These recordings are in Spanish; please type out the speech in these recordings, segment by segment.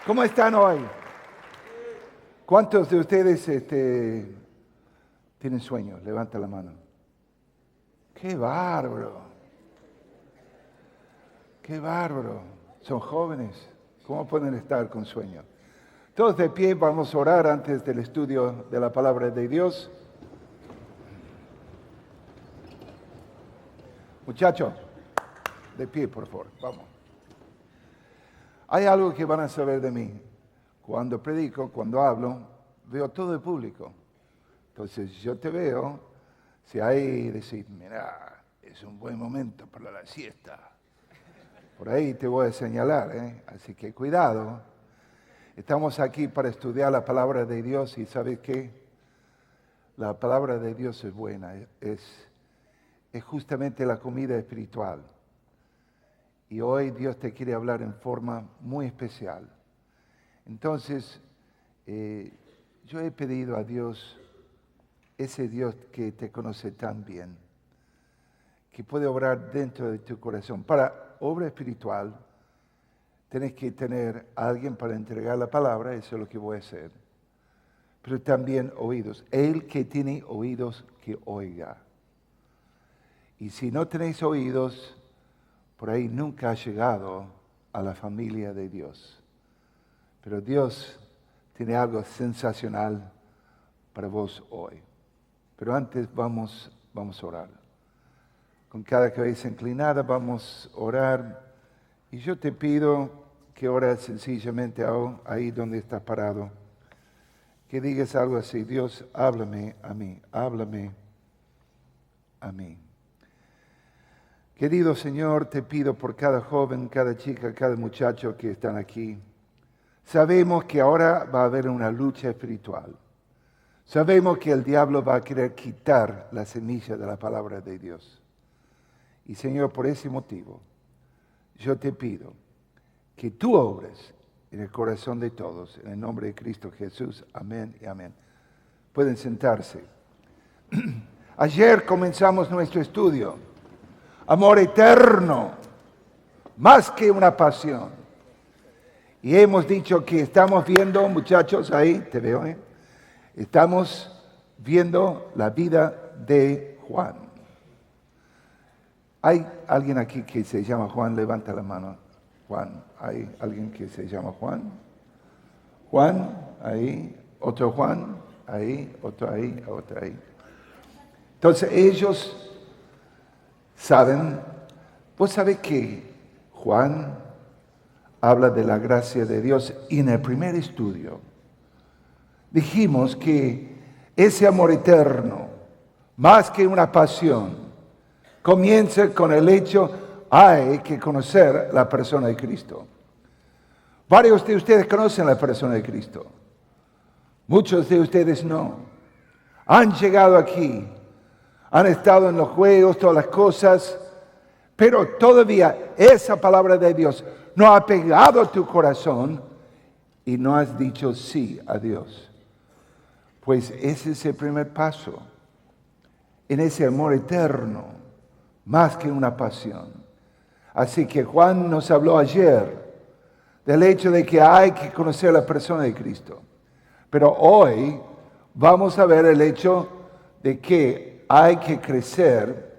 ¿Cómo están hoy? ¿Cuántos de ustedes tienen sueño? Levanta la mano. ¡Qué bárbaro! ¡Qué bárbaro! Son jóvenes. ¿Cómo pueden estar con sueño? Todos de pie, vamos a orar antes del estudio de la palabra de Dios. Muchachos, de pie, por favor. Vamos. Hay algo que van a saber de mí. Cuando predico, cuando hablo, veo todo el público. Entonces yo te veo, si hay decir, mira, es un buen momento para la siesta. Por ahí te voy a señalar, así que cuidado. Estamos aquí para estudiar la palabra de Dios y ¿sabes qué? La palabra de Dios es buena, es justamente la comida espiritual. Y hoy Dios te quiere hablar en forma muy especial. Entonces, yo he pedido a Dios, ese Dios que te conoce tan bien, que puede obrar dentro de tu corazón. Para obra espiritual, tienes que tener a alguien para entregar la palabra, eso es lo que voy a hacer. Pero también oídos. El que tiene oídos, que oiga. Y si no tenéis oídos, por ahí nunca has llegado a la familia de Dios. Pero Dios tiene algo sensacional para vos hoy. Pero antes vamos a orar. Con cada cabeza inclinada vamos a orar. Y yo te pido que ores sencillamente ahí donde estás parado. Que digas algo así: Dios, háblame a mí, háblame a mí. Querido Señor, te pido por cada joven, cada chica, cada muchacho que están aquí. Sabemos que ahora va a haber una lucha espiritual. Sabemos que el diablo va a querer quitar la semilla de la palabra de Dios. Y Señor, por ese motivo, yo te pido que tú obres en el corazón de todos, en el nombre de Cristo Jesús. Amén y amén. Pueden sentarse. Ayer comenzamos nuestro estudio. Amor eterno, más que una pasión. Y hemos dicho que estamos viendo, muchachos, ahí, te veo, estamos viendo la vida de Juan. ¿Hay alguien aquí que se llama Juan? Levanta la mano. Juan, ¿hay alguien que se llama Juan? Juan, ahí, otro Juan, ahí, otro ahí, otro ahí. Entonces ellos saben, vos sabés que Juan habla de la gracia de Dios y en el primer estudio dijimos que ese amor eterno, más que una pasión, comienza con el hecho, hay que conocer la persona de Cristo. Varios de ustedes conocen la persona de Cristo, muchos de ustedes no. Han llegado aquí, han estado en los juegos, todas las cosas, pero todavía esa palabra de Dios no ha pegado a tu corazón y no has dicho sí a Dios. Pues ese es el primer paso en ese amor eterno, más que una pasión. Así que Juan nos habló ayer del hecho de que hay que conocer a la persona de Cristo. Pero hoy vamos a ver el hecho de que hay que crecer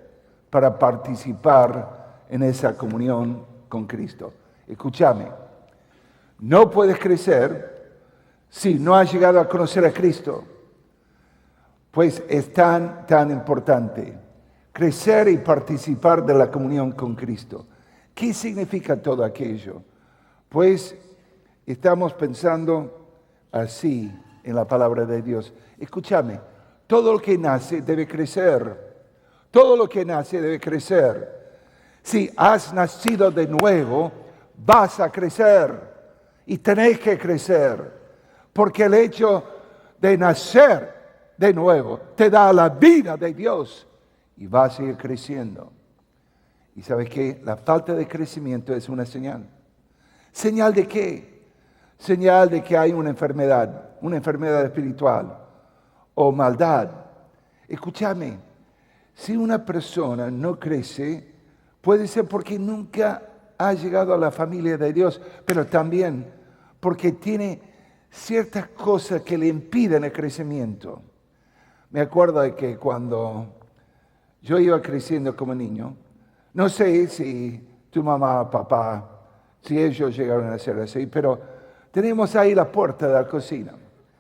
para participar en esa comunión con Cristo. Escúchame, no puedes crecer si no has llegado a conocer a Cristo. Pues es tan importante crecer y participar de la comunión con Cristo. ¿Qué significa todo aquello? Pues estamos pensando así en la palabra de Dios. Escúchame, todo lo que nace debe crecer. Todo lo que nace debe crecer. Si has nacido de nuevo, vas a crecer y tenés que crecer, porque el hecho de nacer de nuevo te da la vida de Dios y vas a seguir creciendo. ¿Y sabes qué? La falta de crecimiento es una señal. ¿Señal de qué? Señal de que hay una enfermedad espiritual o maldad. Escúchame, si una persona no crece, puede ser porque nunca ha llegado a la familia de Dios, pero también porque tiene ciertas cosas que le impiden el crecimiento. Me acuerdo de que cuando yo iba creciendo como niño, no sé si tu mamá, papá, si ellos llegaron a ser así, pero tenemos ahí la puerta de la cocina.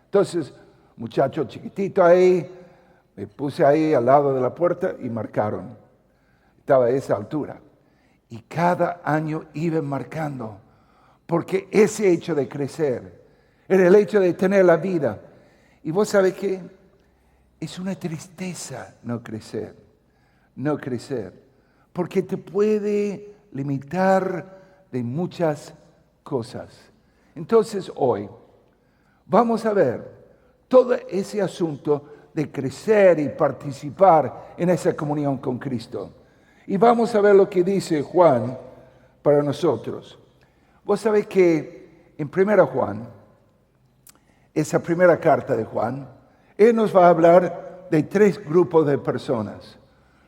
Entonces, muchacho chiquitito ahí, me puse ahí al lado de la puerta y marcaron. Estaba a esa altura. Y cada año iban marcando, porque ese hecho de crecer era el hecho de tener la vida. Y vos sabés qué, es una tristeza no crecer, porque te puede limitar de muchas cosas. Entonces hoy vamos a ver todo ese asunto de crecer y participar en esa comunión con Cristo. Y vamos a ver lo que dice Juan para nosotros. Vos sabés que en 1 Juan, esa primera carta de Juan, él nos va a hablar de 3 grupos de personas.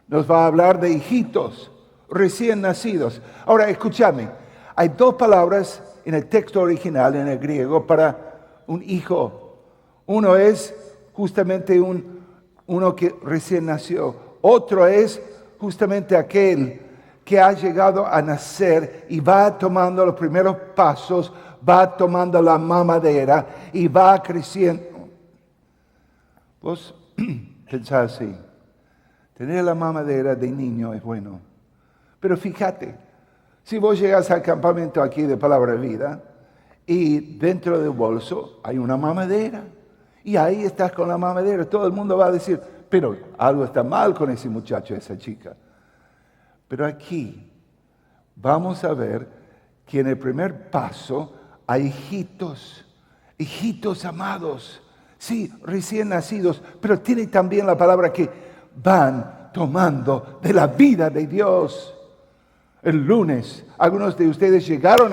Nos va a hablar de hijitos recién nacidos. Ahora, escúchame, hay 2 palabras en el texto original, en el griego, para un hijo. Uno es justamente uno que recién nació. Otro es justamente aquel que ha llegado a nacer y va tomando los primeros pasos, va tomando la mamadera y va creciendo. Vos pensás así, tener la mamadera de niño es bueno. Pero fíjate, si vos llegas al campamento aquí de Palabra de Vida y dentro del bolso hay una mamadera y ahí estás con la mamadera, todo el mundo va a decir, pero algo está mal con ese muchacho, esa chica. Pero aquí vamos a ver que en el primer paso hay hijitos amados, sí, recién nacidos, pero tiene también la palabra que van tomando de la vida de Dios. El lunes, algunos de ustedes llegaron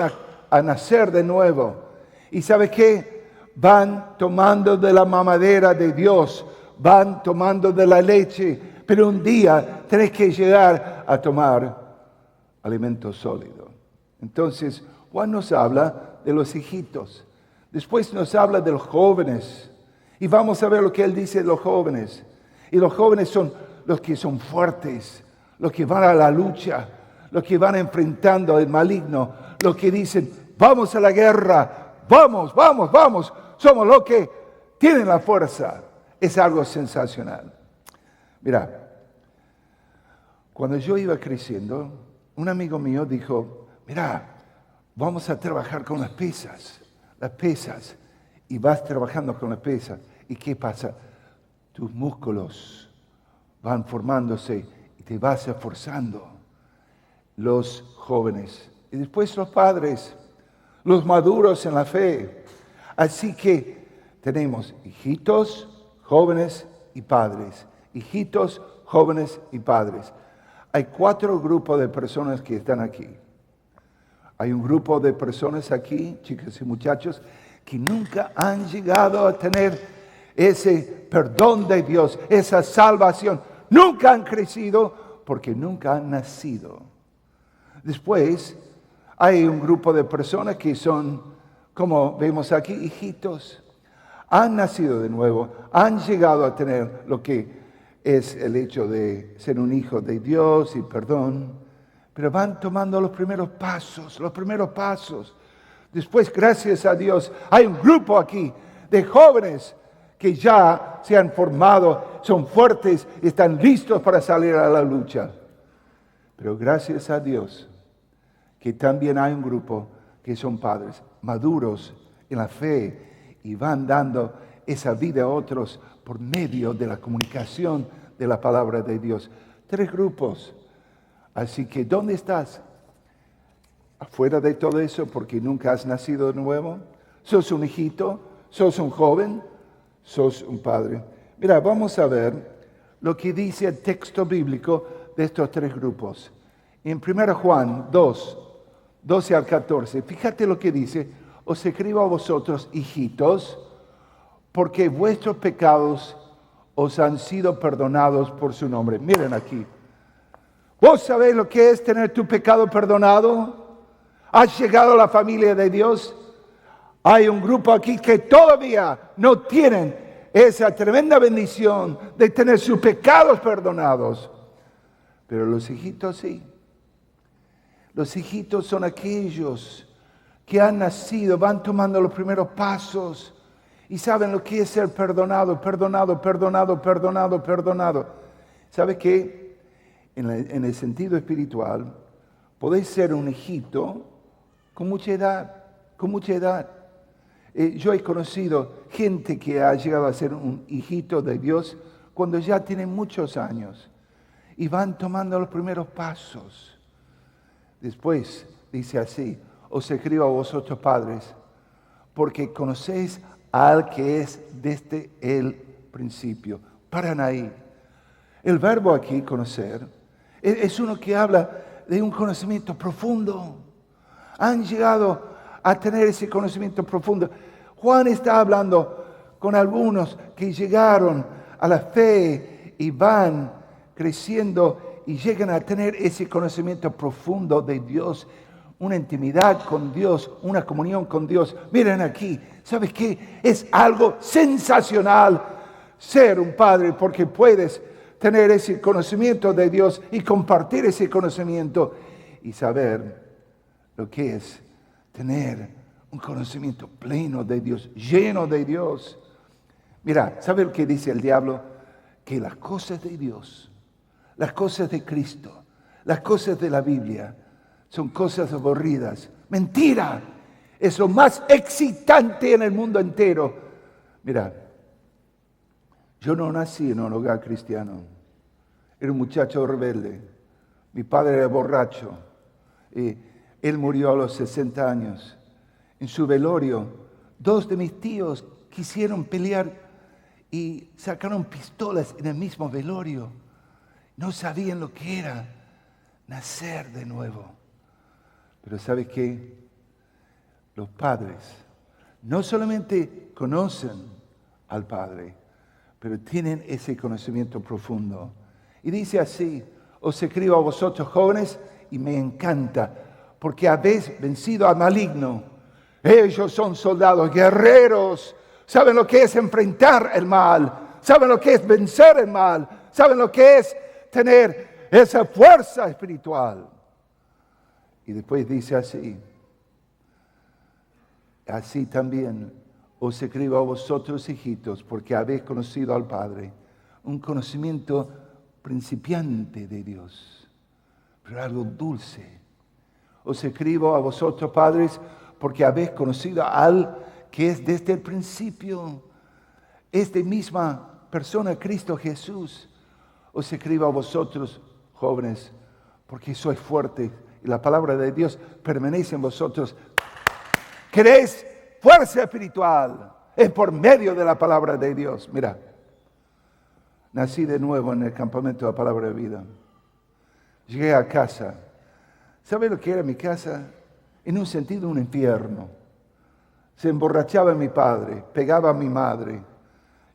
a nacer de nuevo. ¿Y sabe qué? Van tomando de la mamadera de Dios, van tomando de la leche, pero un día tenés que llegar a tomar alimento sólido. Entonces, Juan nos habla de los hijitos. Después nos habla de los jóvenes. Y vamos a ver lo que él dice de los jóvenes. Y los jóvenes son los que son fuertes, los que van a la lucha, los que van enfrentando al maligno, los que dicen, vamos a la guerra, vamos, somos los que tienen la fuerza. Es algo sensacional. Mira, cuando yo iba creciendo, un amigo mío dijo, mira, vamos a trabajar con las pesas, y vas trabajando con las pesas. ¿Y qué pasa? Tus músculos van formándose y te vas esforzando. Los jóvenes y después los padres, los maduros en la fe. Así que tenemos hijitos, jóvenes y padres. Hijitos, jóvenes y padres. Hay 4 grupos de personas que están aquí. Hay un grupo de personas aquí, chicas y muchachos, que nunca han llegado a tener ese perdón de Dios, esa salvación. Nunca han crecido porque nunca han nacido. Después hay un grupo de personas que son, como vemos aquí, hijitos. Han nacido de nuevo, han llegado a tener lo que es el hecho de ser un hijo de Dios y perdón, pero van tomando los primeros pasos. Después, gracias a Dios, hay un grupo aquí de jóvenes que ya se han formado, son fuertes y están listos para salir a la lucha. Pero gracias a Dios que también hay un grupo que son padres maduros en la fe y van dando esa vida a otros por medio de la comunicación de la palabra de Dios. 3 grupos. Así que, ¿dónde estás? ¿Afuera de todo eso porque nunca has nacido de nuevo? ¿Sos un hijito? ¿Sos un joven? ¿Sos un padre? Mira, vamos a ver lo que dice el texto bíblico de estos 3 grupos. En 1 Juan 2, 12 al 14, fíjate lo que dice: os escribo a vosotros, hijitos, porque vuestros pecados os han sido perdonados por su nombre. Miren aquí. ¿Vos sabés lo que es tener tu pecado perdonado? ¿Has llegado a la familia de Dios? Hay un grupo aquí que todavía no tienen esa tremenda bendición de tener sus pecados perdonados. Pero los hijitos sí. Los hijitos son aquellos que han nacido, van tomando los primeros pasos y saben lo que es ser perdonado. ¿Sabe qué? En el sentido espiritual, podéis ser un hijito con mucha edad. Yo he conocido gente que ha llegado a ser un hijito de Dios cuando ya tienen muchos años y van tomando los primeros pasos. Después dice así: os escribo a vosotros padres, porque conocéis al que es desde el principio. Paran ahí. El verbo aquí, conocer, es uno que habla de un conocimiento profundo. Han llegado a tener ese conocimiento profundo. Juan está hablando con algunos que llegaron a la fe y van creciendo y llegan a tener ese conocimiento profundo de Dios, una intimidad con Dios, una comunión con Dios. Miren aquí, ¿sabes qué? Es algo sensacional ser un padre, porque puedes tener ese conocimiento de Dios y compartir ese conocimiento y saber lo que es tener un conocimiento pleno de Dios, lleno de Dios. Mira, ¿sabe lo que dice el diablo? Que las cosas de Dios, las cosas de Cristo, las cosas de la Biblia son cosas aburridas. Mentira, es lo más excitante en el mundo entero. Mira, yo no nací en un hogar cristiano. Era un muchacho rebelde. Mi padre era borracho. Él murió a los 60 años. En su velorio, 2 de mis tíos quisieron pelear y sacaron pistolas en el mismo velorio. No sabían lo que era nacer de nuevo. Pero ¿sabe qué? Los padres no solamente conocen al Padre, pero tienen ese conocimiento profundo. Y dice así: os escribo a vosotros jóvenes, y me encanta, porque habéis vencido al maligno. Ellos son soldados, guerreros, saben lo que es enfrentar el mal, saben lo que es vencer el mal, saben lo que es tener esa fuerza espiritual. Y después dice así: así también os escribo a vosotros, hijitos, porque habéis conocido al Padre. Un conocimiento principiante de Dios, pero algo dulce. Os escribo a vosotros, padres, porque habéis conocido al que es desde el principio. Es de misma persona, Cristo Jesús. Os escribo a vosotros, jóvenes, porque sois fuertes y la palabra de Dios permanece en vosotros. ¿Queréis fuerza espiritual? Es por medio de la palabra de Dios. Mira, nací de nuevo en el campamento de la palabra de vida. Llegué a casa. ¿Sabe lo que era mi casa? En un sentido, un infierno. Se emborrachaba mi padre, pegaba a mi madre.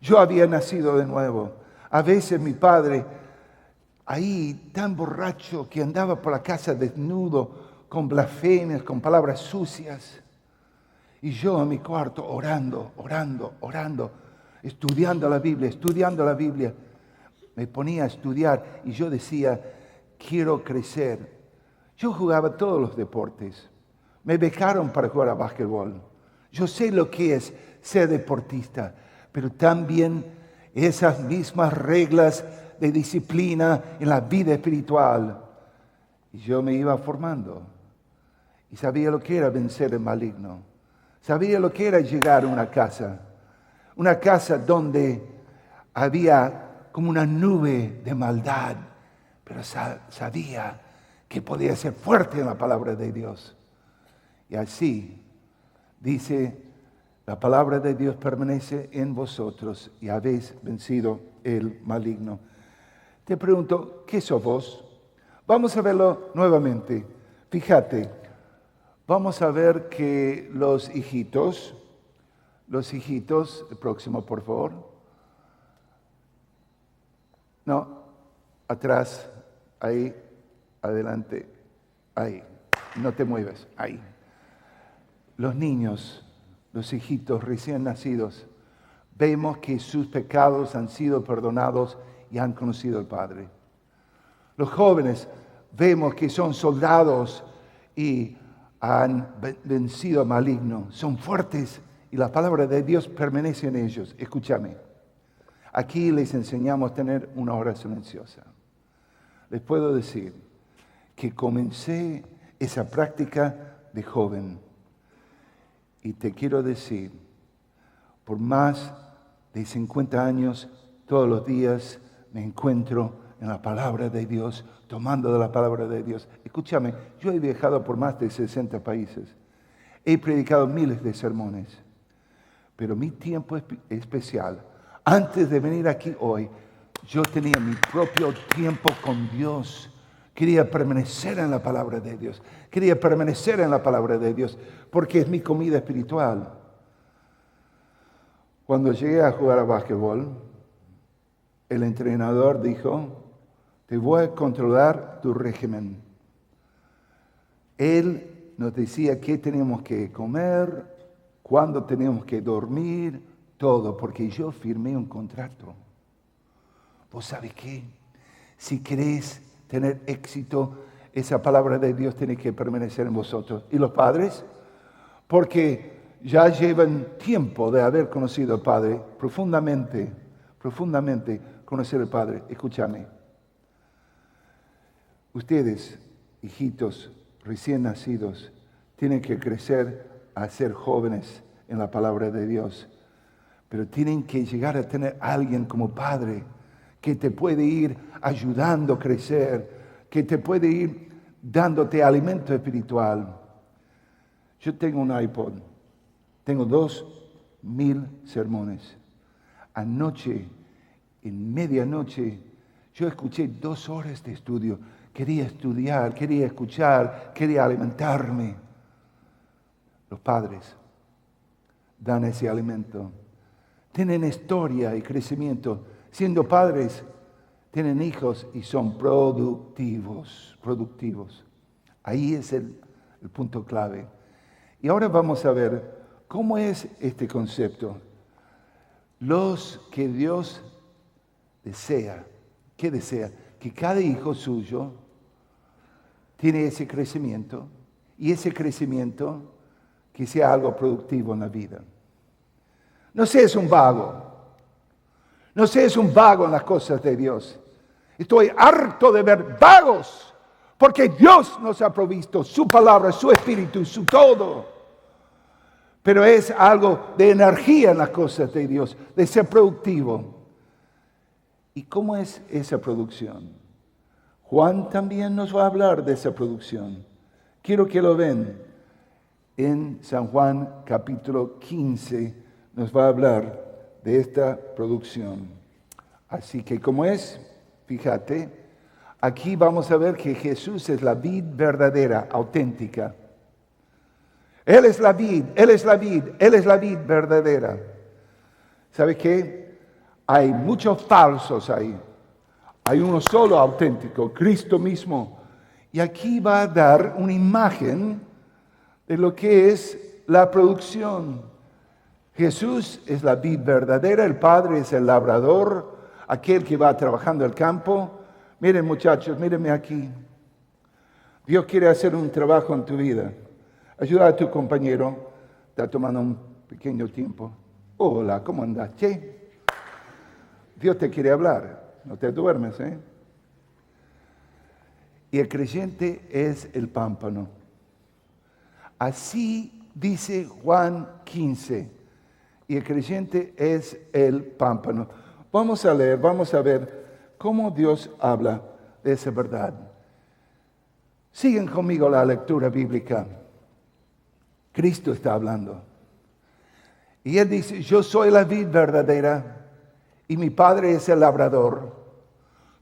Yo había nacido de nuevo. A veces mi padre, ahí tan borracho que andaba por la casa desnudo, con blasfemias, con palabras sucias. Y yo en mi cuarto orando, estudiando la Biblia. Me ponía a estudiar y yo decía: quiero crecer. Yo jugaba todos los deportes. Me becaron para jugar a básquetbol. Yo sé lo que es ser deportista, pero también esas mismas reglas de disciplina en la vida espiritual. Y yo me iba formando y sabía lo que era vencer el maligno. Sabía lo que era llegar a una casa donde había como una nube de maldad, pero sabía que podía ser fuerte en la palabra de Dios. Y así dice: la palabra de Dios permanece en vosotros y habéis vencido el maligno. Te pregunto, ¿qué sos vos? Vamos a verlo nuevamente. Fíjate, vamos a ver que los hijitos, el próximo por favor. No, atrás, ahí, adelante, ahí. No te muevas, ahí. Los niños los hijitos recién nacidos, vemos que sus pecados han sido perdonados y han conocido al Padre. Los jóvenes vemos que son soldados y han vencido al maligno. Son fuertes y la palabra de Dios permanece en ellos. Escúchame. Aquí les enseñamos a tener una hora silenciosa. Les puedo decir que comencé esa práctica de joven. Y te quiero decir, por más de 50 años, todos los días me encuentro en la palabra de Dios, tomando de la palabra de Dios. Escúchame, yo he viajado por más de 60 países. He predicado miles de sermones. Pero mi tiempo especial, antes de venir aquí hoy, yo tenía mi propio tiempo con Dios. Quería permanecer en la palabra de Dios. Quería permanecer en la palabra de Dios, porque es mi comida espiritual. Cuando llegué a jugar a básquetbol, el entrenador dijo, te voy a controlar tu régimen. Él nos decía qué teníamos que comer, cuándo teníamos que dormir, todo, porque yo firmé un contrato. ¿Vos sabés qué? Si querés tener éxito, esa palabra de Dios tiene que permanecer en vosotros. ¿Y los padres? Porque ya llevan tiempo de haber conocido al Padre, profundamente conocer al Padre. Escúchame. Ustedes, hijitos recién nacidos, tienen que crecer a ser jóvenes en la palabra de Dios. Pero tienen que llegar a tener a alguien como padre que te puede ir ayudando a crecer, que te puede ir dándote alimento espiritual. Yo tengo un iPod, tengo 2,000 sermones. Anoche, en medianoche, yo escuché 2 horas de estudio. Quería estudiar, quería escuchar, quería alimentarme. Los padres dan ese alimento. Tienen historia y crecimiento. Siendo padres, tienen hijos y son productivos. Ahí es el punto clave. Y ahora vamos a ver cómo es este concepto. Los que Dios desea, ¿qué desea? Que cada hijo suyo tiene ese crecimiento y ese crecimiento que sea algo productivo en la vida. No seas un vago. No seas un vago en las cosas de Dios. Estoy harto de ver vagos, porque Dios nos ha provisto su palabra, su espíritu, su todo. Pero es algo de energía en las cosas de Dios, de ser productivo. ¿Y cómo es esa producción? Juan también nos va a hablar de esa producción. Quiero que lo ven. En San Juan capítulo 15 nos va a hablar de esta producción. Así que, ¿cómo es? Fíjate, aquí vamos a ver que Jesús es la vid verdadera, auténtica. Él es la vid, Él es la vid, Él es la vid verdadera. ¿Sabe qué? Hay muchos falsos ahí. Hay uno solo auténtico, Cristo mismo. Y aquí va a dar una imagen de lo que es la producción. Jesús es la vid verdadera, el Padre es el labrador, aquel que va trabajando el campo. Miren, muchachos, mírenme aquí. Dios quiere hacer un trabajo en tu vida. Ayuda a tu compañero. Está tomando un pequeño tiempo. Hola, ¿cómo andas? Che. Dios te quiere hablar. No te duermes, ¿eh? Y el creyente es el pámpano. Así dice Juan 15. Y el creyente es el pámpano. Vamos a leer, vamos a ver cómo Dios habla de esa verdad. Siguen conmigo la lectura bíblica. Cristo está hablando. Y Él dice, yo soy la vid verdadera y mi Padre es el labrador.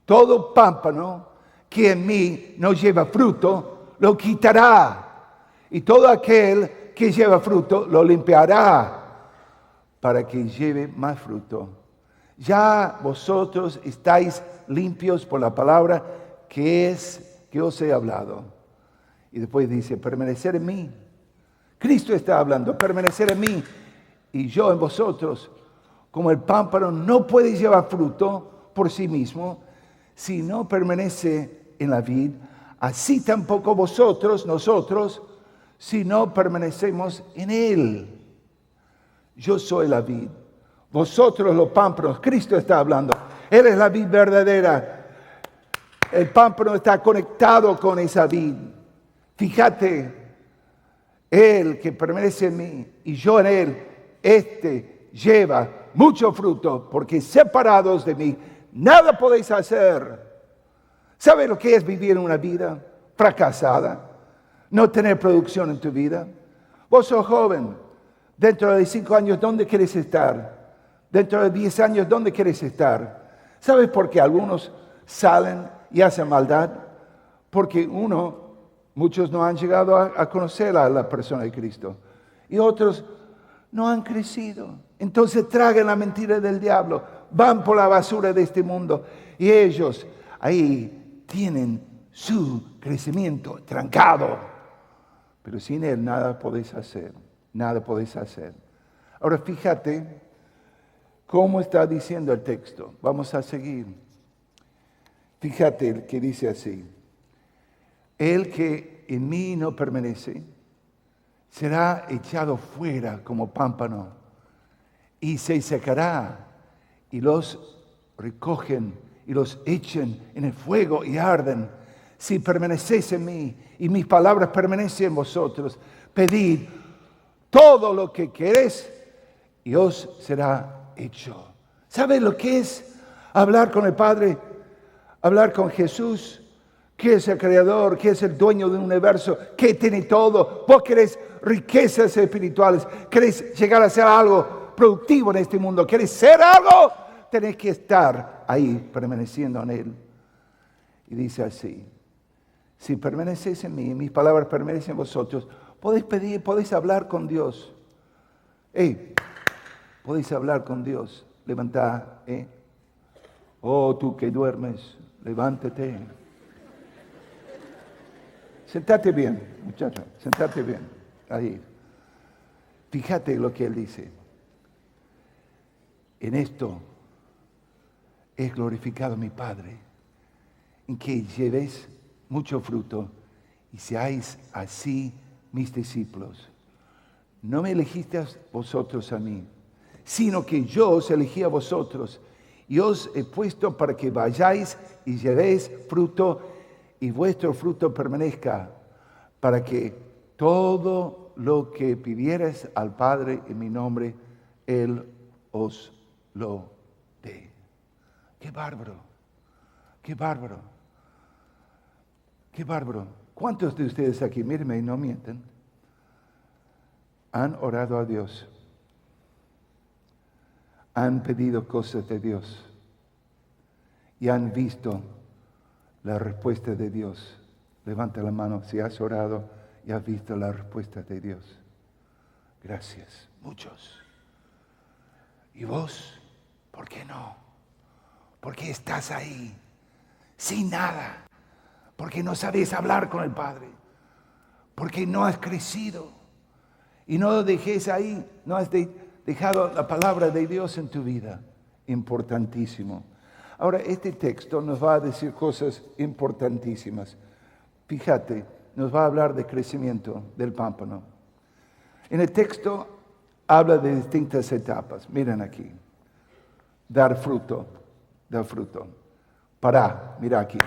Todo pámpano que en mí no lleva fruto, lo quitará. Y todo aquel que lleva fruto, lo limpiará para que lleve más fruto. Ya vosotros estáis limpios por la palabra que os he hablado. Y después dice, permanecer en mí. Cristo está hablando, permanecer en mí. y yo en vosotros. Como el pámpano no puede llevar fruto por sí mismo si no permanece en la vid, así tampoco nosotros, si no permanecemos en él. Yo soy la vid, vosotros los pámpanos. Cristo está hablando. Él es la vid verdadera. El pámpano está conectado con esa vid. Fíjate, Él que permanece en mí y yo en Él, lleva mucho fruto, porque separados de mí, nada podéis hacer. ¿Sabes lo que es vivir en una vida fracasada? No tener producción en tu vida. Vos sos joven. Dentro de 5 años, ¿dónde quieres estar? Dentro de 10 años, ¿dónde quieres estar? ¿Sabes por qué algunos salen y hacen maldad? Porque muchos no han llegado a conocer a la persona de Cristo. Y otros no han crecido. Entonces tragan la mentira del diablo, van por la basura de este mundo y ellos ahí tienen su crecimiento trancado. Pero sin Él nada podéis hacer, nada podéis hacer. Ahora fíjate cómo está diciendo el texto. Vamos a seguir. Fíjate que dice así: el que en mí no permanece será echado fuera como pámpano y se secará, y los recogen y los echen en el fuego y arden. Si permanecéis en mí y mis palabras permanecen en vosotros, pedid todo lo que queréis y os será hecho. ¿Sabes lo que es hablar con el Padre? Hablar con Jesús, que es el creador, que es el dueño del universo, que tiene todo. Vos querés riquezas espirituales, querés llegar a ser algo productivo en este mundo, querés ser algo, tenés que estar ahí permaneciendo en Él. Y dice así: si permanecéis en mí, mis palabras permanecen en vosotros, podéis pedir, podéis hablar con Dios. Podéis hablar con Dios. Levantá, oh, tú que duermes, levántate. Sentate bien, muchacho, sentate bien. Ahí. Fíjate lo que Él dice. En esto es glorificado mi Padre, en que llevéis mucho fruto y seáis así mis discípulos. No me elegisteis vosotros a mí, sino que yo os elegí a vosotros y os he puesto para que vayáis y llevéis fruto y vuestro fruto permanezca, para que todo lo que pidierais al Padre en mi nombre, Él os lo dé. ¡Qué bárbaro! ¡Qué bárbaro! ¡Qué bárbaro! ¿Cuántos de ustedes aquí, mírenme y no mienten, han orado a Dios? Han pedido cosas de Dios y han visto la respuesta de Dios. Levanta la mano si has orado y has visto la respuesta de Dios. Gracias, muchos. ¿Y vos? ¿Por qué no? ¿Por qué estás ahí sin nada? Porque no sabes hablar con el Padre. Porque no has crecido. Y no dejes ahí, no has dejado la palabra de Dios en tu vida. Importantísimo. Ahora, este texto nos va a decir cosas importantísimas. Fíjate, nos va a hablar de crecimiento del pámpano. En el texto habla de distintas etapas. Miren aquí. Dar fruto. Mira aquí.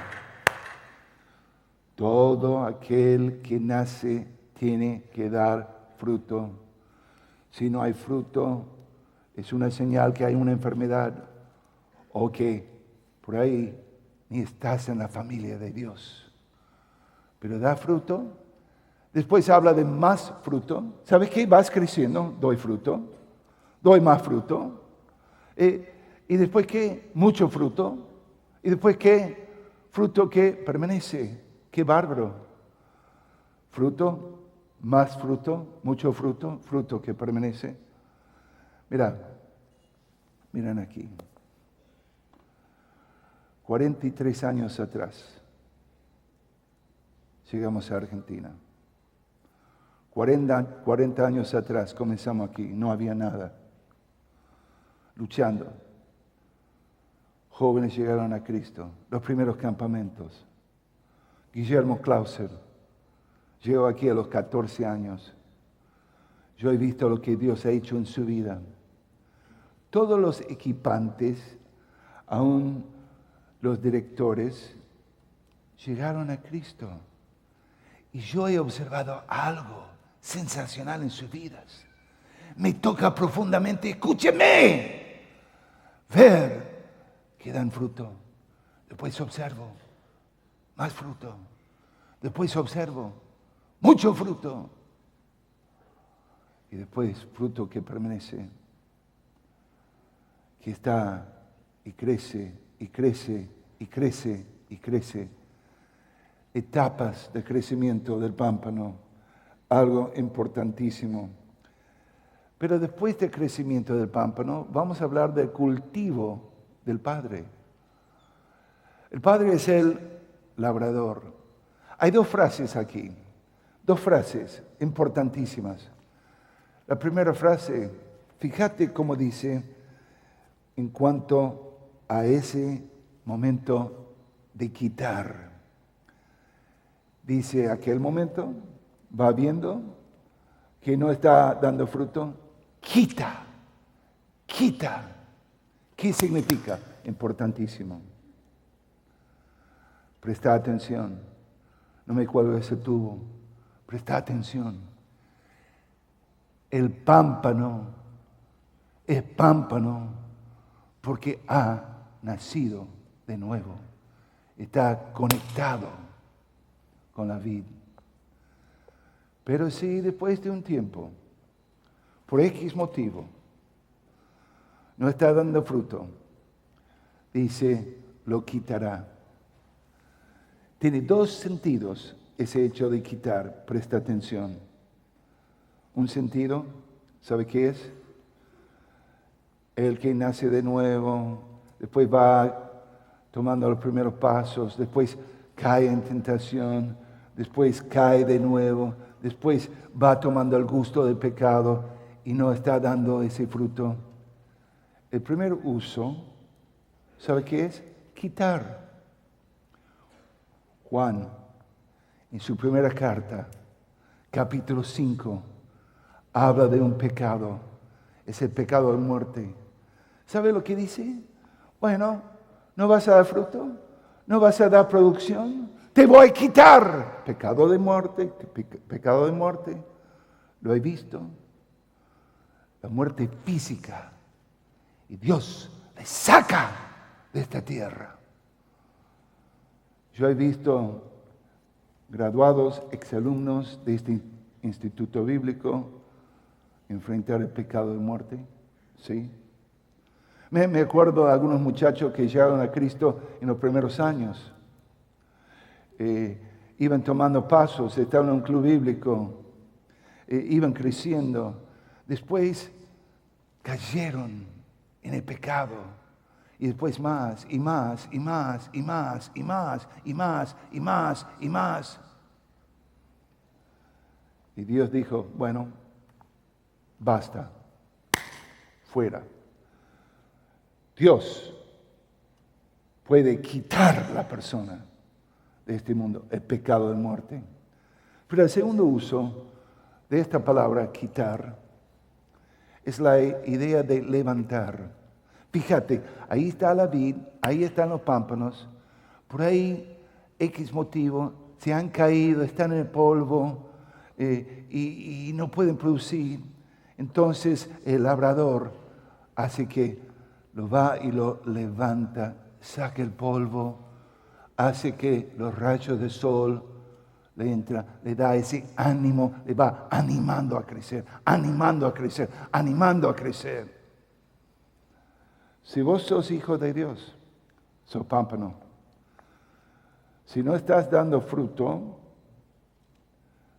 Todo aquel que nace tiene que dar fruto. Si no hay fruto, es una señal que hay una enfermedad o que por ahí ni estás en la familia de Dios. Pero da fruto. Después habla de más fruto. ¿Sabes qué? Vas creciendo, doy fruto, doy más fruto. ¿Y después qué? Mucho fruto. ¿Y después qué? Fruto que permanece. ¡Qué bárbaro! Fruto, más fruto, mucho fruto, fruto que permanece. Miren aquí. 43 años atrás llegamos a Argentina. 40 años atrás comenzamos aquí, no había nada. Luchando. Jóvenes llegaron a Cristo, los primeros campamentos. Guillermo Clauser llegó aquí a los 14 años. Yo he visto lo que Dios ha hecho en su vida. Todos los equipantes, aún los directores, llegaron a Cristo. Y yo he observado algo sensacional en sus vidas. Me toca profundamente, escúcheme, ver que dan fruto. Después observo más fruto. Después observo mucho fruto. Y después fruto que permanece, que está y crece, y crece, y crece, y crece. Etapas de crecimiento del pámpano, algo importantísimo. Pero después del crecimiento del pámpano, vamos a hablar del cultivo del Padre. El Padre es el labrador. Hay dos frases aquí, dos frases importantísimas. La primera frase, fíjate cómo dice en cuanto a ese momento de quitar. Dice, aquel momento va viendo que no está dando fruto, quita. ¿Qué significa? Importantísimo. Presta atención. No me cuelgo ese tubo. Presta atención. El pámpano es pámpano porque ha nacido de nuevo. Está conectado con la vid. Pero si después de un tiempo, por X motivo, no está dando fruto, dice, lo quitará. Tiene dos sentidos ese hecho de quitar, presta atención. Un sentido, ¿sabe qué es? El que nace de nuevo, después va tomando los primeros pasos, después cae en tentación, después cae de nuevo, después va tomando el gusto del pecado y no está dando ese fruto. El primer uso, ¿sabe qué es? Quitar. Juan, en su primera carta, capítulo 5, habla de un pecado. Es el pecado de muerte. ¿Sabe lo que dice? Bueno, ¿no vas a dar fruto? ¿No vas a dar producción? Te voy a quitar. Pecado de muerte, pecado de muerte. Lo he visto. La muerte física. Y Dios le saca de esta tierra. Yo he visto graduados, exalumnos de este instituto bíblico enfrentar el pecado de muerte. ¿Sí? Me acuerdo de algunos muchachos que llegaron a Cristo en los primeros años. Iban tomando pasos, estaban en un club bíblico, iban creciendo. Después cayeron en el pecado. Y después más, y más, y más, y más, y más, y más, y más, y más. Y Dios dijo, bueno, basta, fuera. Dios puede quitar la persona de este mundo, el pecado de muerte. Pero el segundo uso de esta palabra, quitar, es la idea de levantar. Fíjate, ahí está la vid, ahí están los pámpanos, por ahí X motivo, se han caído, están en el polvo y no pueden producir. Entonces el labrador hace que lo va y lo levanta, saca el polvo, hace que los rayos de sol le entra, le da ese ánimo, le va animando a crecer, animando a crecer, animando a crecer. Si vos sos hijo de Dios, sos pámpano. Si no estás dando fruto,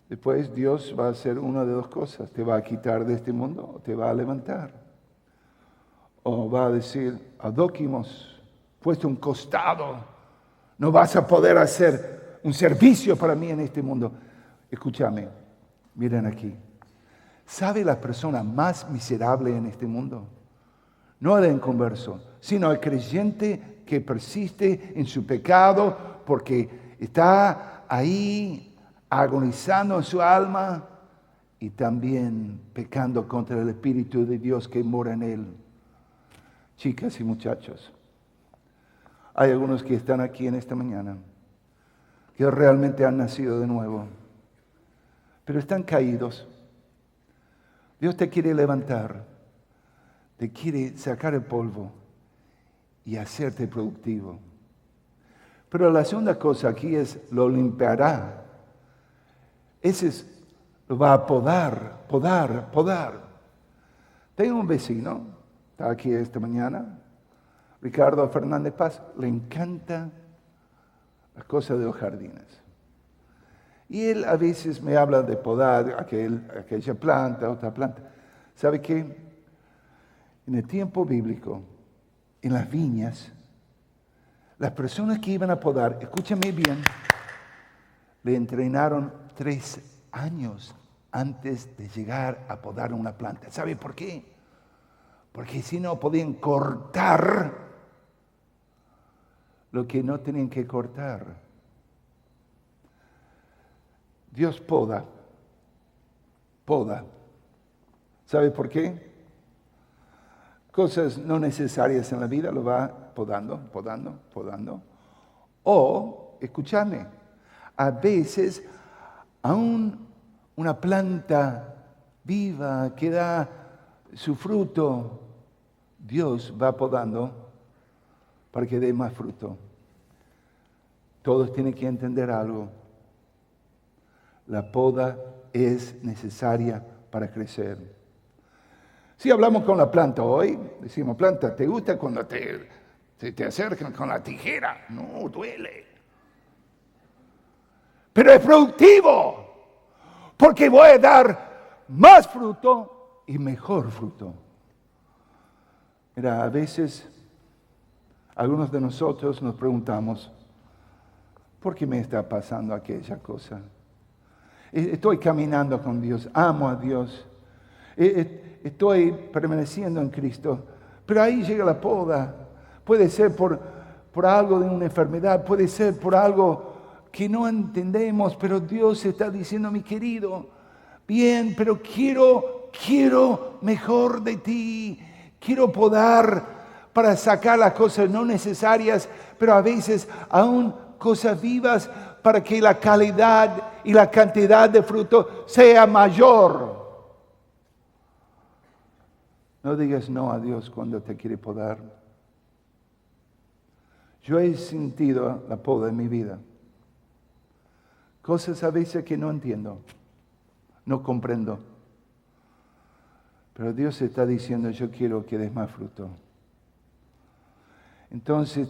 después Dios va a hacer una de dos cosas. Te va a quitar de este mundo o te va a levantar. O va a decir, adóquimos, puesto un costado. No vas a poder hacer un servicio para mí en este mundo. Escúchame, Miren aquí. ¿Sabe la persona más miserable en este mundo? No el inconverso, sino el creyente que persiste en su pecado porque está ahí agonizando en su alma y también pecando contra el Espíritu de Dios que mora en él. Chicas y muchachos, hay algunos que están aquí en esta mañana que realmente han nacido de nuevo, pero están caídos. Dios te quiere levantar, te quiere sacar el polvo y hacerte productivo. Pero la segunda cosa aquí es, lo limpiará. Ese es, lo va a podar. Tengo un vecino, está aquí esta mañana, Ricardo Fernández Paz, le encanta las cosas de los jardines. Y él a veces me habla de podar aquella planta, otra planta. ¿Sabe qué? En el tiempo bíblico, en las viñas, las personas que iban a podar, escúchame bien, le entrenaron 3 años antes de llegar a podar una planta. ¿Sabe por qué? Porque si no podían cortar lo que no tenían que cortar. Dios poda. ¿Sabe por qué? Cosas no necesarias en la vida lo va podando. O, escúchame, a veces aún una planta viva que da su fruto, Dios va podando para que dé más fruto. Todos tienen que entender algo. La poda es necesaria para crecer. Si hablamos con la planta hoy, decimos, planta, ¿te gusta cuando te acercan con la tijera? No, duele. Pero es productivo, porque voy a dar más fruto y mejor fruto. Mira, a veces algunos de nosotros nos preguntamos, ¿por qué me está pasando aquella cosa? Estoy caminando con Dios, amo a Dios, estoy permaneciendo en Cristo, pero ahí llega la poda. Puede ser por algo de una enfermedad, puede ser por algo que no entendemos, pero Dios está diciendo, mi querido, bien, pero quiero mejor de ti, quiero podar para sacar las cosas no necesarias, pero a veces aún cosas vivas para que la calidad y la cantidad de fruto sea mayor. No digas no a Dios cuando te quiere podar. Yo he sentido la poda en mi vida. Cosas a veces que no entiendo, no comprendo. Pero Dios está diciendo, yo quiero que des más fruto. Entonces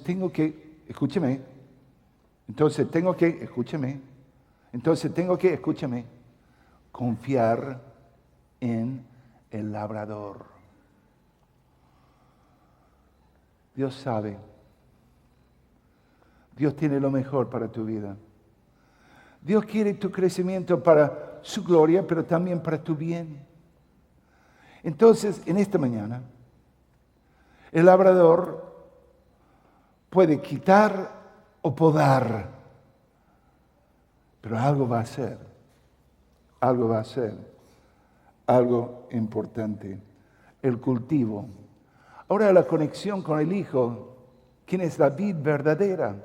escúchame, confiar en el labrador. Dios sabe. Dios tiene lo mejor para tu vida. Dios quiere tu crecimiento para su gloria, pero también para tu bien. Entonces, en esta mañana, el labrador puede quitar o podar, pero algo va a hacer, algo importante, el cultivo. Ahora la conexión con el Hijo, ¿quién es la vid verdadera?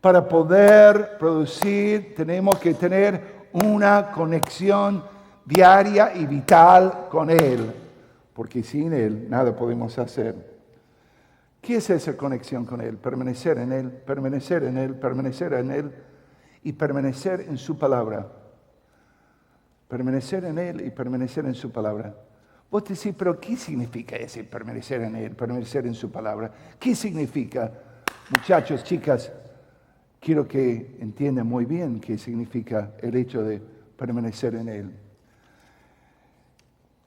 Para poder producir tenemos que tener una conexión diaria y vital con Él, porque sin Él nada podemos hacer. ¿Qué es esa conexión con Él? Permanecer en Él y permanecer en su palabra. Permanecer en Él y permanecer en su palabra. Vos decís, pero ¿qué significa ese permanecer en Él, permanecer en su palabra? ¿Qué significa? Muchachos, chicas, quiero que entiendan muy bien qué significa el hecho de permanecer en Él.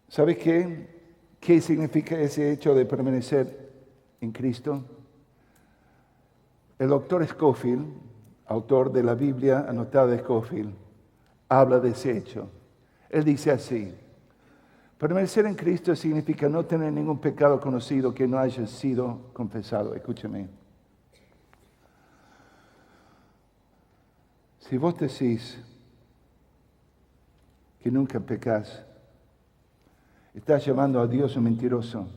¿Sabes qué? ¿Qué significa ese hecho de permanecer en Cristo? El doctor Scofield, autor de la Biblia anotada de Scofield, habla de ese hecho. Él dice así: permanecer en Cristo significa no tener ningún pecado conocido que no haya sido confesado. Escúchame. Si vos decís que nunca pecás, estás llamando a Dios un mentiroso.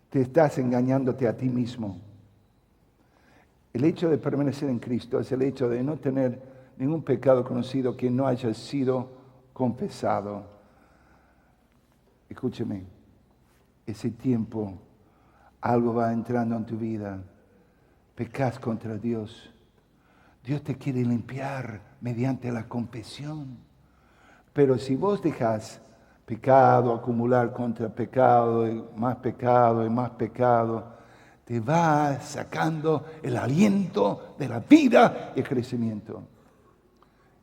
Te estás engañándote a ti mismo. El hecho de permanecer en Cristo es el hecho de no tener ningún pecado conocido que no haya sido confesado. Escúcheme, ese tiempo algo va entrando en tu vida. Pecas contra Dios. Dios te quiere limpiar mediante la confesión. Pero si vos dejás pecado acumular contra pecado, y más pecado y más pecado, te va sacando el aliento de la vida y el crecimiento.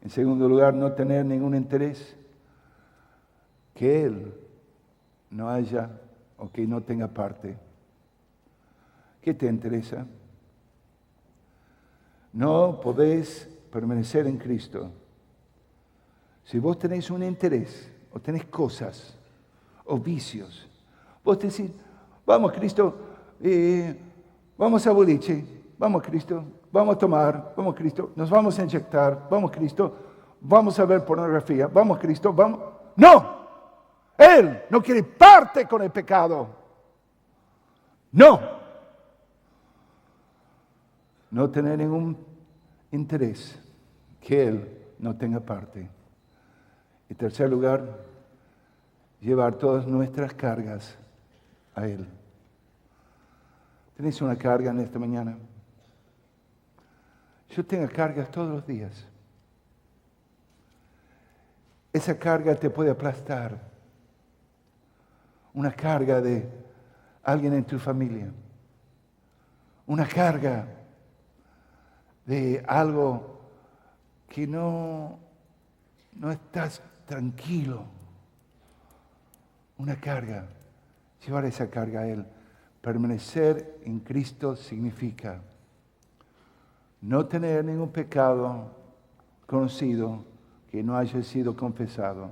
En segundo lugar, no tener ningún interés que Él no haya o que no tenga parte. ¿Qué te interesa? No podés permanecer en Cristo si vos tenés un interés o tenés cosas o vicios. Vos decís, vamos Cristo, vamos a boliche, vamos Cristo, vamos a tomar, vamos Cristo, nos vamos a inyectar, vamos Cristo, vamos a ver pornografía, vamos Cristo, vamos. ¡No! Él no quiere parte con el pecado. No. No tener ningún interés que Él no tenga parte. En tercer lugar, llevar todas nuestras cargas a Él. ¿Tenéis una carga en esta mañana? Yo tengo cargas todos los días. Esa carga te puede aplastar. Una carga de alguien en tu familia. Una carga de algo que no estás tranquilo. Una carga. Llevar esa carga a Él. Permanecer en Cristo significa no tener ningún pecado conocido que no haya sido confesado.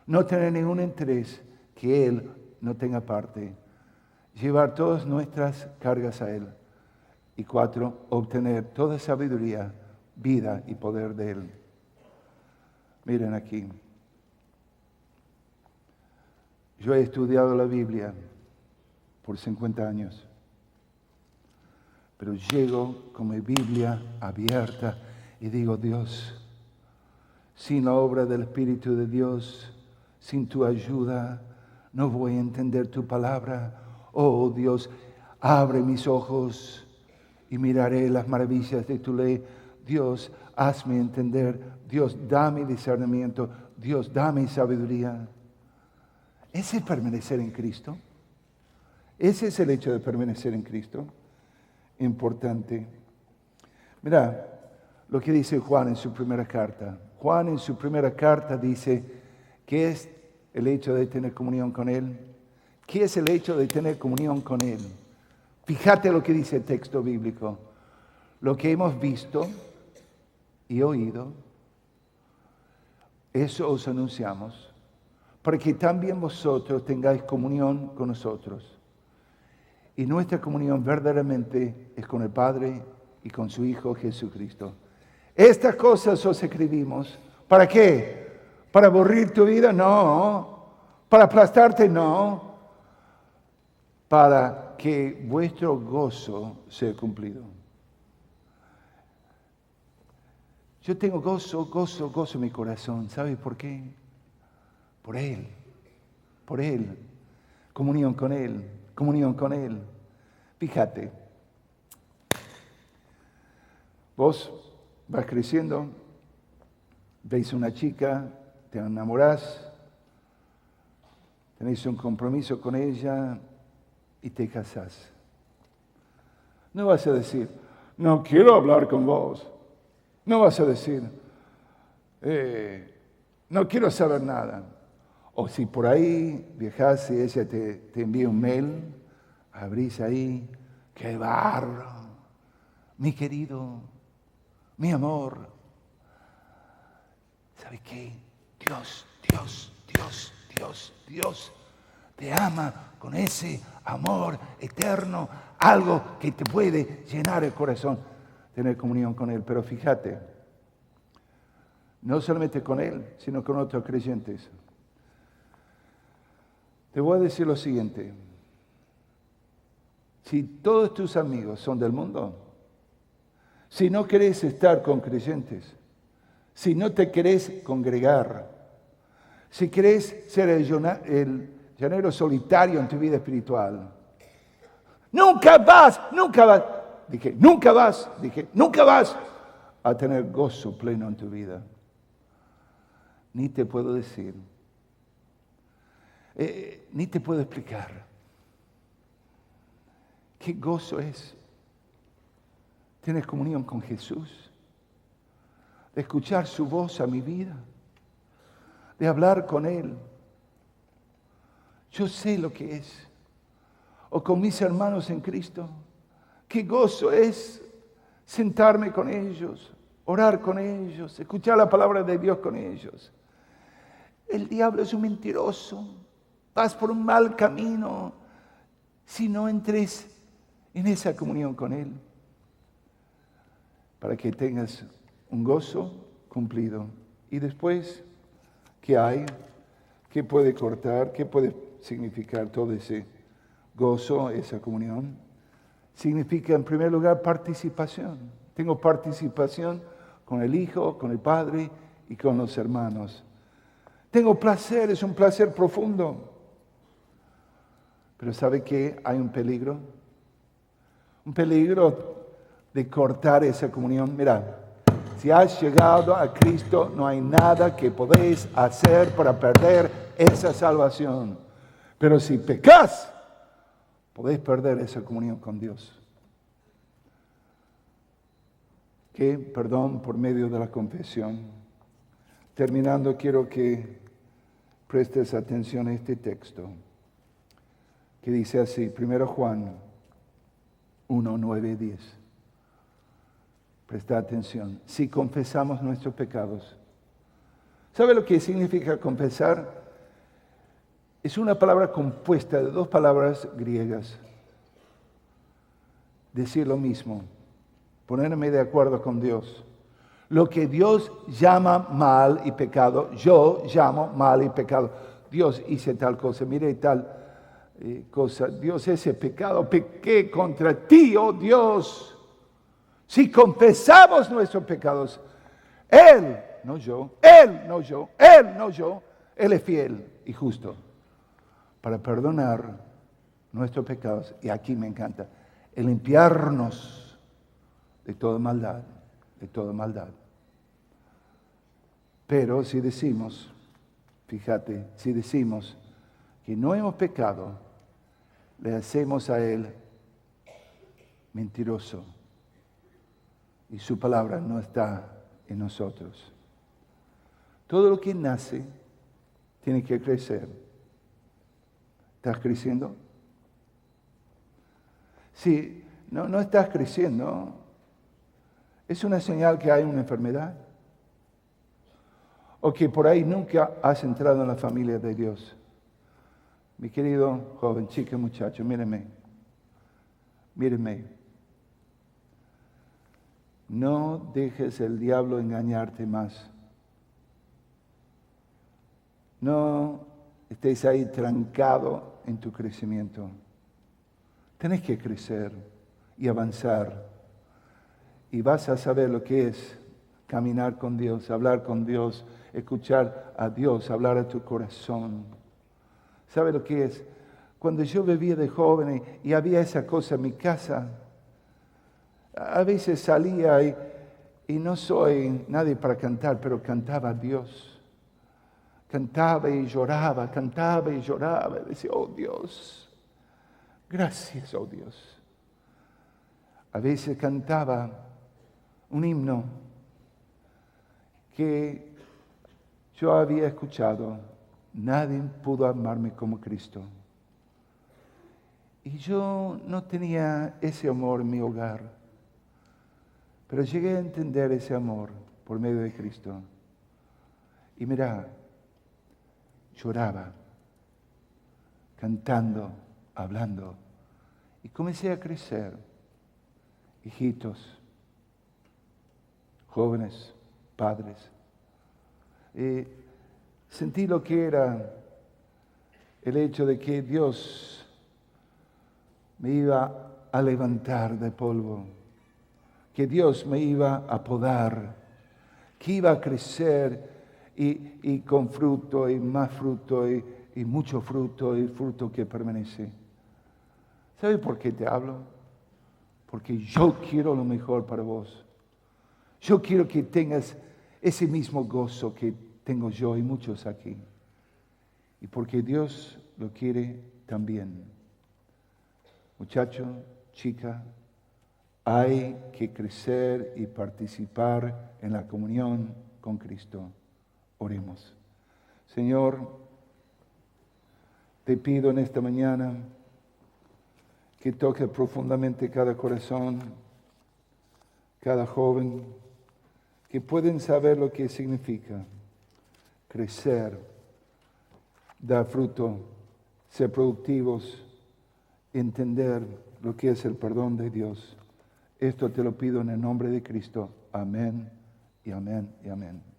No tener ningún interés que Él no tenga parte. Llevar todas nuestras cargas a Él. Y 4, obtener toda sabiduría, vida y poder de Él. Miren aquí. Yo he estudiado la Biblia por 50 años. Pero llego con mi Biblia abierta y digo, Dios, sin la obra del Espíritu de Dios, sin tu ayuda, no voy a entender tu palabra. Oh Dios, abre mis ojos y miraré las maravillas de tu ley. Dios, hazme entender. Dios, dame discernimiento. Dios, dame sabiduría. ¿Ese es permanecer en Cristo? Ese es el hecho de permanecer en Cristo. Importante. Mira lo que dice Juan en su primera carta. Juan en su primera carta dice, ¿qué es el hecho de tener comunión con Él? ¿Qué es el hecho de tener comunión con Él? Fíjate lo que dice el texto bíblico. Lo que hemos visto y oído, eso os anunciamos, para que también vosotros tengáis comunión con nosotros. Y nuestra comunión verdaderamente es con el Padre y con su Hijo Jesucristo. Estas cosas os escribimos. ¿Para qué? ¿Para aburrir tu vida? No. ¿Para aplastarte? No. Para que vuestro gozo sea cumplido. Yo tengo gozo en mi corazón. ¿Sabe por qué? Por Él. Por Él. Comunión con Él. Comunión con Él. Fíjate. Vos vas creciendo, veis una chica, te enamorás, tenéis un compromiso con ella y te casás. No vas a decir, no quiero hablar con vos. No vas a decir, no quiero saber nada. O si por ahí viajás y ella te envía un mail, abrís ahí, qué barro, mi querido, mi amor. ¿Sabe qué? Dios Dios te ama con ese amor eterno, algo que te puede llenar el corazón, tener comunión con Él. Pero fíjate, no solamente con Él, sino con otros creyentes. Te voy a decir lo siguiente. Si todos tus amigos son del mundo, si no querés estar con creyentes, si no te querés congregar, si querés ser el llanero solitario en tu vida espiritual, nunca vas a tener gozo pleno en tu vida. Ni te puedo decir, ni te puedo explicar qué gozo es tener comunión con Jesús, de escuchar su voz a mi vida, de hablar con Él. Yo sé lo que es. O con mis hermanos en Cristo. Qué gozo es sentarme con ellos, orar con ellos, escuchar la palabra de Dios con ellos. El diablo es un mentiroso. Vas por un mal camino si no entres en esa comunión con Él. Para que tengas un gozo cumplido. Y después, ¿qué hay? ¿Qué puede cortar? ¿Qué puede significar todo ese gozo, esa comunión? Significa, en primer lugar, participación. Tengo participación con el Hijo, con el Padre y con los hermanos. Tengo placer, es un placer profundo. Pero ¿sabe qué? Hay un peligro. Un peligro de cortar esa comunión. Mira, si has llegado a Cristo, no hay nada que podéis hacer para perder esa salvación. Pero si pecas, podéis perder esa comunión con Dios. ¿Qué? Perdón por medio de la confesión. Terminando, quiero que prestes atención a este texto, que dice así, 1 Juan 1, 9, 10. Presta atención. Si confesamos nuestros pecados. ¿Sabe lo que significa confesar? Es una palabra compuesta de dos palabras griegas. Decir lo mismo. Ponerme de acuerdo con Dios. Lo que Dios llama mal y pecado, yo llamo mal y pecado. Dios hice tal cosa, mire tal cosa. Dios, ese pecado, pequé contra ti, oh Dios. Si confesamos nuestros pecados, Él, no yo, Él es fiel y justo para perdonar nuestros pecados. Y aquí me encanta, el limpiarnos de toda maldad, de toda maldad. Pero si decimos, fíjate, si decimos que no hemos pecado, le hacemos a Él mentiroso. Y su palabra no está en nosotros. Todo lo que nace tiene que crecer. ¿Estás creciendo? Si no estás creciendo, es una señal que hay una enfermedad. O que por ahí nunca has entrado en la familia de Dios. Mi querido joven, chica, muchacho, míreme. No dejes el diablo engañarte más. No estés ahí trancado en tu crecimiento. Tenés que crecer y avanzar. Y vas a saber lo que es caminar con Dios, hablar con Dios, escuchar a Dios, hablar a tu corazón. ¿Sabe lo que es? Cuando yo vivía de joven y había esa cosa en mi casa, a veces salía y no soy nadie para cantar, pero cantaba a Dios. Cantaba y lloraba. Decía, oh Dios, gracias, oh Dios. A veces cantaba un himno que yo había escuchado. Nadie pudo amarme como Cristo. Y yo no tenía ese amor en mi hogar. Pero llegué a entender ese amor por medio de Cristo. Y mira, lloraba, cantando, hablando. Y comencé a crecer. Hijitos, jóvenes, padres. Sentí lo que era el hecho de que Dios me iba a levantar de polvo, que Dios me iba a podar, que iba a crecer y con fruto y más fruto y mucho fruto y fruto que permanece. ¿Sabes por qué te hablo? Porque yo quiero lo mejor para vos. Yo quiero que tengas ese mismo gozo que tengo yo y muchos aquí. Y porque Dios lo quiere también. Muchacho, chica, hay que crecer y participar en la comunión con Cristo. Oremos. Señor, te pido en esta mañana que toque profundamente cada corazón, cada joven, que pueden saber lo que significa crecer, dar fruto, ser productivos, entender lo que es el perdón de Dios. Esto te lo pido en el nombre de Cristo. Amén y amén y amén.